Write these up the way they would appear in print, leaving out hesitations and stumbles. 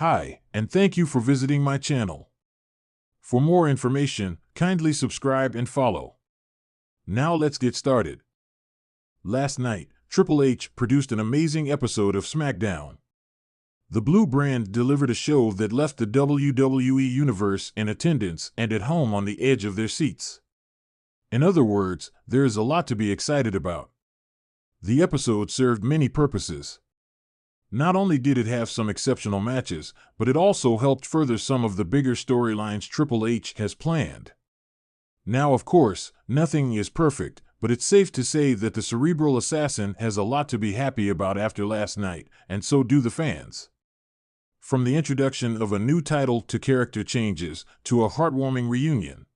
Hi, and thank you for visiting my channel. For more information, kindly subscribe and follow. Now let's get started. Last night, Triple H produced an amazing episode of SmackDown. The Blue Brand delivered a show that left the WWE Universe in attendance and at home on the edge of their seats. In other words, there is a lot to be excited about. The episode served many purposes. Not only did it have some exceptional matches, but it also helped further some of the bigger storylines Triple H has planned. Now, of course, nothing is perfect, but it's safe to say that the cerebral assassin has a lot to be happy about after last night, and so do the fans. From the introduction of a new title to character changes to a heartwarming reunion,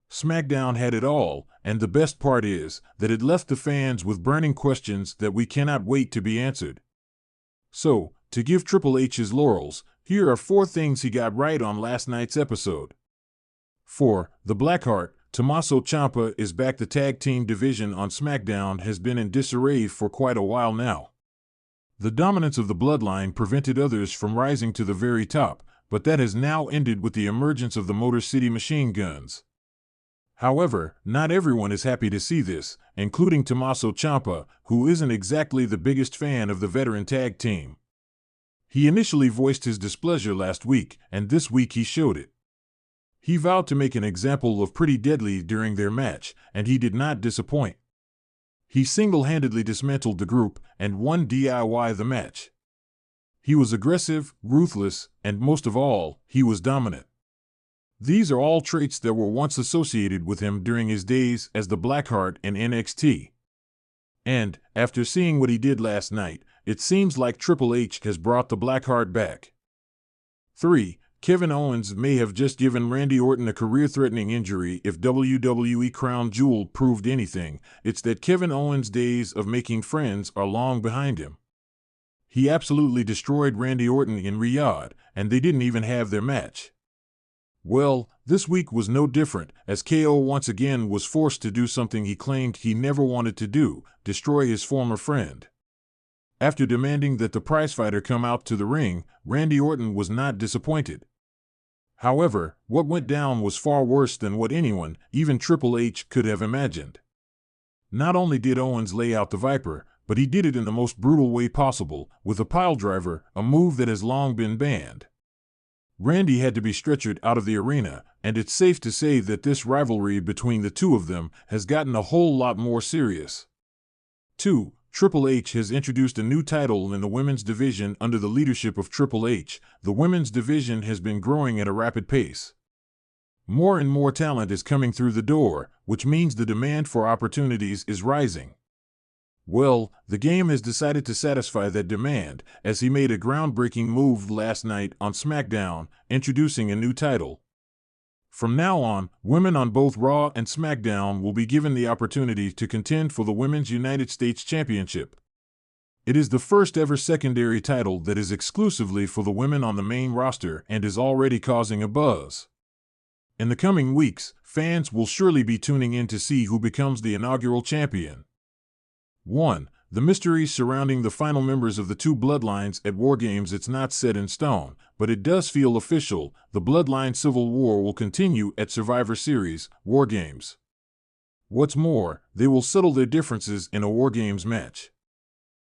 SmackDown had it all, and the best part is that it left the fans with burning questions that we cannot wait to be answered. So, to give Triple H his laurels, here are 4 things he got right on last night's episode. 4. The Blackheart, Tommaso Ciampa is back. The tag team division on SmackDown has been in disarray for quite a while now. The dominance of the Bloodline prevented others from rising to the very top, but that has now ended with the emergence of the Motor City Machine Guns. However, not everyone is happy to see this, including Tommaso Ciampa, who isn't exactly the biggest fan of the veteran tag team. He initially voiced his displeasure last week, and this week he showed it. He vowed to make an example of Pretty Deadly during their match, and he did not disappoint. He single-handedly dismantled the group and won DIY the match. He was aggressive, ruthless, and most of all, he was dominant. These are all traits that were once associated with him during his days as the Blackheart in NXT. And, after seeing what he did last night, it seems like Triple H has brought the Blackheart back. 3. Kevin Owens may have just given Randy Orton a career-threatening injury. If WWE Crown Jewel proved anything, it's that Kevin Owens' days of making friends are long behind him. He absolutely destroyed Randy Orton in Riyadh, and they didn't even have their match. Well, this week was no different, as KO once again was forced to do something he claimed he never wanted to do: destroy his former friend. After demanding that the prizefighter come out to the ring, Randy Orton was not disappointed. However, what went down was far worse than what anyone, even Triple H, could have imagined. Not only did Owens lay out the Viper, but he did it in the most brutal way possible, with a piledriver, a move that has long been banned. Randy had to be stretchered out of the arena, and it's safe to say that this rivalry between the two of them has gotten a whole lot more serious. 2. Triple H has introduced a new title in the women's division under the leadership of Triple H. The women's division has been growing at a rapid pace. More and more talent is coming through the door, which means the demand for opportunities is rising. Well, the game has decided to satisfy that demand, as he made a groundbreaking move last night on SmackDown, introducing a new title. From now on, women on both Raw and SmackDown will be given the opportunity to contend for the Women's United States Championship. It is the first ever secondary title that is exclusively for the women on the main roster and is already causing a buzz. In the coming weeks, fans will surely be tuning in to see who becomes the inaugural champion. 1. The mysteries surrounding the final members of the two bloodlines at War Games. It's not set in stone, but it does feel official. The Bloodline Civil War will continue at Survivor Series, War Games. What's more, they will settle their differences in a War Games match.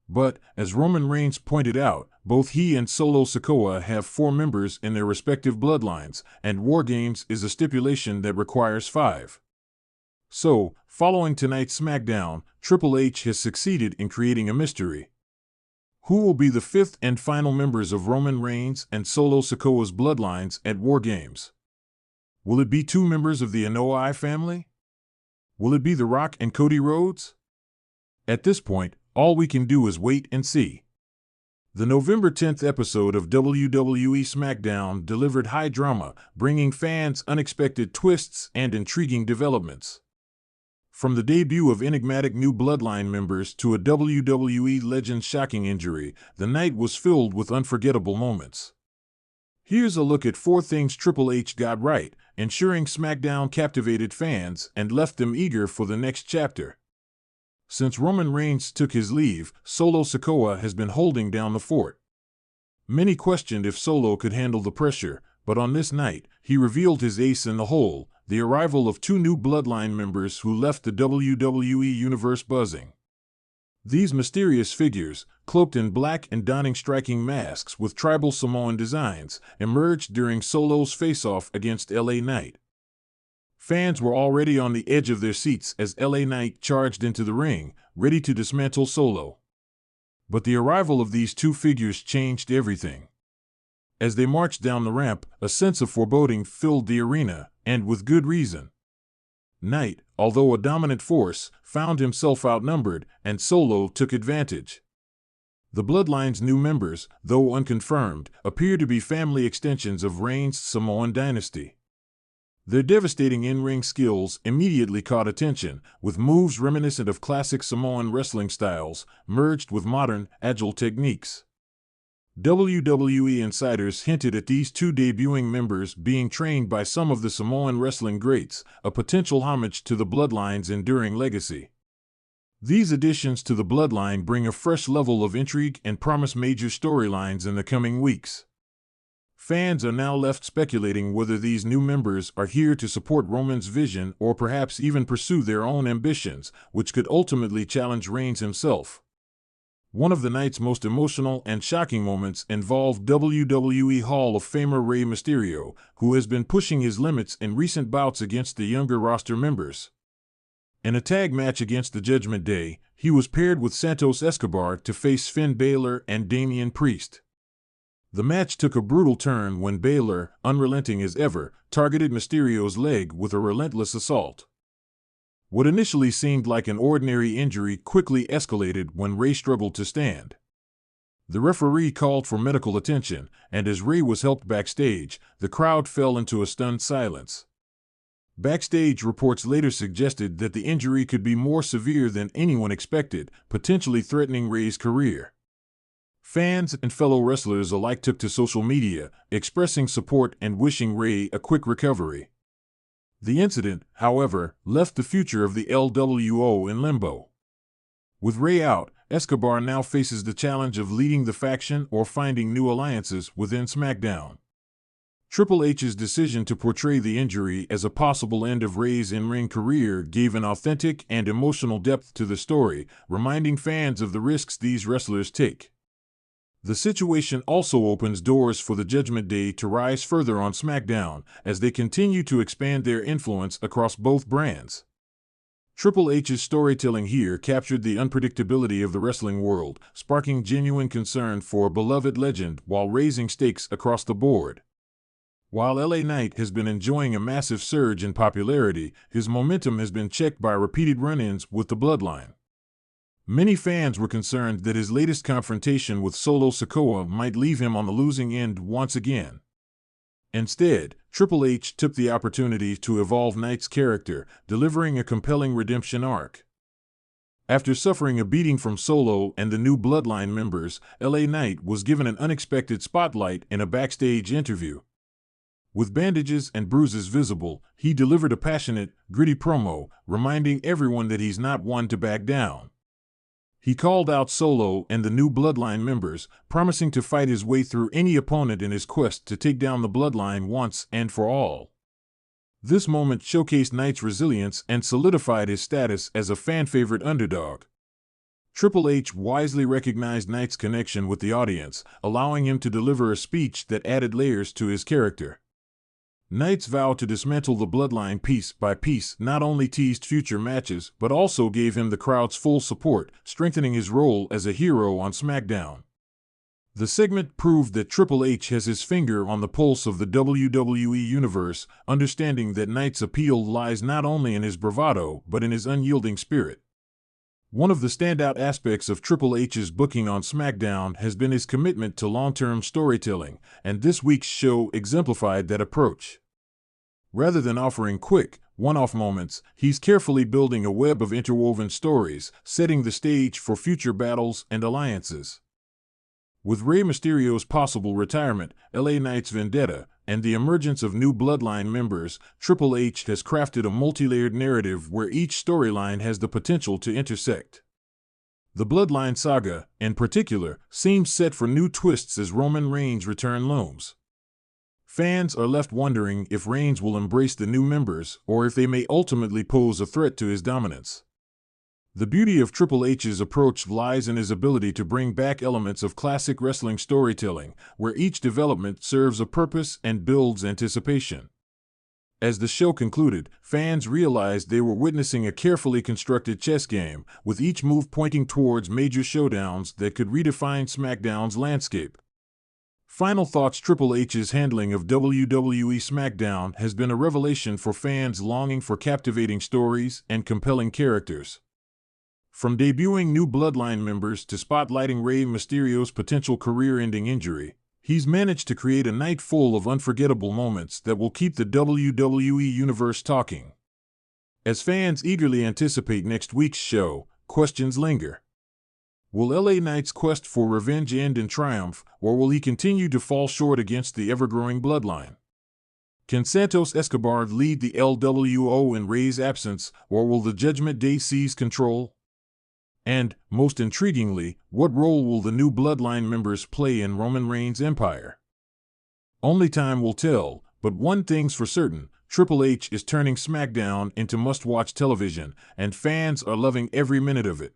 But, as Roman Reigns pointed out, both he and Solo Sikoa have 4 members in their respective bloodlines, and War Games is a stipulation that requires 5. So, following tonight's SmackDown, Triple H has succeeded in creating a mystery. Who will be the 5th and final members of Roman Reigns and Solo Sikoa's bloodlines at War Games? Will it be 2 members of the Anoa'i family? Will it be The Rock and Cody Rhodes? At this point, all we can do is wait and see. The November 10th episode of WWE SmackDown delivered high drama, bringing fans unexpected twists and intriguing developments. From the debut of enigmatic new Bloodline members to a WWE legend's shocking injury, the night was filled with unforgettable moments. Here's a look at 4 things Triple H got right, ensuring SmackDown captivated fans and left them eager for the next chapter. Since Roman Reigns took his leave, Solo Sikoa has been holding down the fort. Many questioned if Solo could handle the pressure, but on this night, he revealed his ace in the hole, the arrival of two new Bloodline members who left the WWE Universe buzzing. These mysterious figures, cloaked in black and donning striking masks with tribal Samoan designs, emerged during Solo's face-off against LA Knight. Fans were already on the edge of their seats as LA Knight charged into the ring, ready to dismantle Solo. But the arrival of these two figures changed everything. As they marched down the ramp, a sense of foreboding filled the arena, and with good reason. Knight, although a dominant force, found himself outnumbered, and Solo took advantage. The Bloodline's new members, though unconfirmed, appear to be family extensions of Reigns' Samoan dynasty. Their devastating in-ring skills immediately caught attention, with moves reminiscent of classic Samoan wrestling styles, merged with modern, agile techniques. WWE insiders hinted at these two debuting members being trained by some of the Samoan wrestling greats, a potential homage to the Bloodline's enduring legacy. These additions to the Bloodline bring a fresh level of intrigue and promise major storylines in the coming weeks. Fans are now left speculating whether these new members are here to support Roman's vision or perhaps even pursue their own ambitions, which could ultimately challenge Reigns himself. One of the night's most emotional and shocking moments involved WWE Hall of Famer Rey Mysterio, who has been pushing his limits in recent bouts against the younger roster members. In a tag match against the Judgment Day, he was paired with Santos Escobar to face Finn Balor and Damian Priest. The match took a brutal turn when Balor, unrelenting as ever, targeted Mysterio's leg with a relentless assault. What initially seemed like an ordinary injury quickly escalated when Rey struggled to stand. The referee called for medical attention, and as Rey was helped backstage, the crowd fell into a stunned silence. Backstage reports later suggested that the injury could be more severe than anyone expected, potentially threatening Rey's career. Fans and fellow wrestlers alike took to social media, expressing support and wishing Rey a quick recovery. The incident, however, left the future of the LWO in limbo. With Rey out, Escobar now faces the challenge of leading the faction or finding new alliances within SmackDown. Triple H's decision to portray the injury as a possible end of Rey's in-ring career gave an authentic and emotional depth to the story, reminding fans of the risks these wrestlers take. The situation also opens doors for the Judgment Day to rise further on SmackDown as they continue to expand their influence across both brands. Triple H's storytelling here captured the unpredictability of the wrestling world, sparking genuine concern for a beloved legend while raising stakes across the board. While LA Knight has been enjoying a massive surge in popularity, his momentum has been checked by repeated run-ins with the Bloodline. Many fans were concerned that his latest confrontation with Solo Sikoa might leave him on the losing end once again. Instead, Triple H took the opportunity to evolve Knight's character, delivering a compelling redemption arc. After suffering a beating from Solo and the new Bloodline members, LA Knight was given an unexpected spotlight in a backstage interview. With bandages and bruises visible, he delivered a passionate, gritty promo, reminding everyone that he's not one to back down. He called out Solo and the new Bloodline members, promising to fight his way through any opponent in his quest to take down the Bloodline once and for all. This moment showcased Knight's resilience and solidified his status as a fan-favorite underdog. Triple H wisely recognized Knight's connection with the audience, allowing him to deliver a speech that added layers to his character. Knight's vow to dismantle the Bloodline piece by piece not only teased future matches but also gave him the crowd's full support, strengthening his role as a hero on SmackDown. The segment proved that Triple H has his finger on the pulse of the WWE Universe, understanding that Knight's appeal lies not only in his bravado but in his unyielding spirit. One of the standout aspects of Triple H's booking on SmackDown has been his commitment to long-term storytelling, and this week's show exemplified that approach. Rather than offering quick, one-off moments, he's carefully building a web of interwoven stories, setting the stage for future battles and alliances. With Rey Mysterio's possible retirement, LA Knight's vendetta, and the emergence of new Bloodline members, Triple H has crafted a multi-layered narrative where each storyline has the potential to intersect. The Bloodline saga, in particular, seems set for new twists as Roman Reigns' return looms. Fans are left wondering if Reigns will embrace the new members or if they may ultimately pose a threat to his dominance. The beauty of Triple H's approach lies in his ability to bring back elements of classic wrestling storytelling, where each development serves a purpose and builds anticipation. As the show concluded, fans realized they were witnessing a carefully constructed chess game, with each move pointing towards major showdowns that could redefine SmackDown's landscape. Final thoughts: Triple H's handling of WWE SmackDown has been a revelation for fans longing for captivating stories and compelling characters. From debuting new Bloodline members to spotlighting Rey Mysterio's potential career-ending injury, he's managed to create a night full of unforgettable moments that will keep the WWE Universe talking. As fans eagerly anticipate next week's show, questions linger. Will LA Knight's quest for revenge end in triumph, or will he continue to fall short against the ever-growing Bloodline? Can Santos Escobar lead the LWO in Rey's absence, or will the Judgment Day seize control? And, most intriguingly, what role will the new Bloodline members play in Roman Reigns' empire? Only time will tell, but one thing's for certain: Triple H is turning SmackDown into must-watch television, and fans are loving every minute of it.